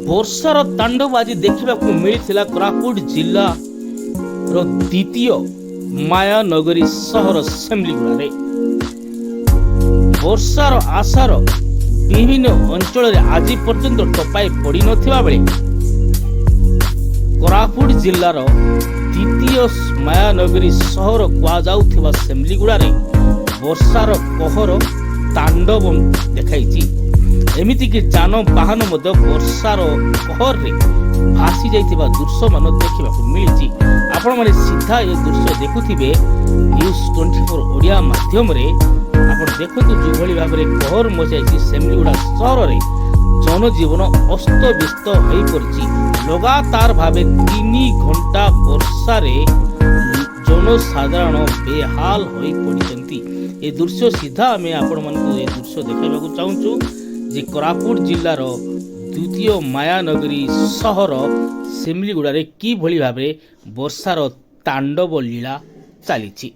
ବର୍ଷାର ତାଣ୍ଡବ ଆଜି ଦେଖିବାକୁ ମିଳିଥିଲା କୋରାପୁଟ ଜିଲ୍ଲାର ଦ୍ୱିତୀୟ ମାୟାନଗରୀ ସହର ସେମିଲିଗୁଡ଼ାରେ। ବର୍ଷାର ଆଶାର ବିଭିନ୍ନ ଅଞ୍ଚଳରେ ଆଜି ପର୍ଯ୍ୟନ୍ତ ଟପାଇ ପଡ଼ିନଥିବା ବେଳେ କୋରାପୁଟ ଜିଲ୍ଲାର ଦ୍ୱିତୀୟ ମାୟାନଗରୀ ସହର କୁହାଯାଉଥିବା ସେମିଲିଗୁଡ଼ାରେ ବର୍ଷାର କହର ତାଣ୍ଡବ ଦେଖାଇଛି। ଏମିତିକି ଯାନବାହନ ମଧ୍ୟ ବର୍ଷାର କହରରେ ଭାସି ଯାଇଥିବା ଦୃଶ୍ୟମାନ ଦେଖିବାକୁ ମିଳିଛି। ଆପଣମାନେ ସିଧା ଏ ଦୃଶ୍ୟ ଦେଖୁଥିବେ ନ୍ୟୁଜ୍ 24 ଓଡ଼ିଆ ମାଧ୍ୟମରେ। ଆପଣ ଦେଖନ୍ତୁ ଯେଉଁଭଳି ଭାବରେ କହର ମଚାଇଛି ସେମିଲିଗୁଡ଼ା ସହରରେ ଜନଜୀବନ ଅସ୍ତବ୍ୟସ୍ତ ହୋଇପଡ଼ିଛି। ଲଗାତାର ଭାବେ 3 ଘଣ୍ଟା ବର୍ଷାରେ ଜନସାଧାରଣ ବେହାଲ ହୋଇପଡ଼ିଛନ୍ତି। ଏ ଦୃଶ୍ୟ ସିଧା ଆମେ ଆପଣମାନଙ୍କୁ ଏ ଦୃଶ୍ୟ ଦେଖାଇବାକୁ ଚାହୁଁଛୁ ଯେ କୋରାପୁଟ ଜିଲ୍ଲାର ଦ୍ୱିତୀୟ ମାୟାନଗରୀ ସହର ସେମିଲିଗୁଡ଼ାରେ କିଭଳି ଭାବରେ ବର୍ଷାର ତାଣ୍ଡବ ଲୀଳା ଚାଲିଛି।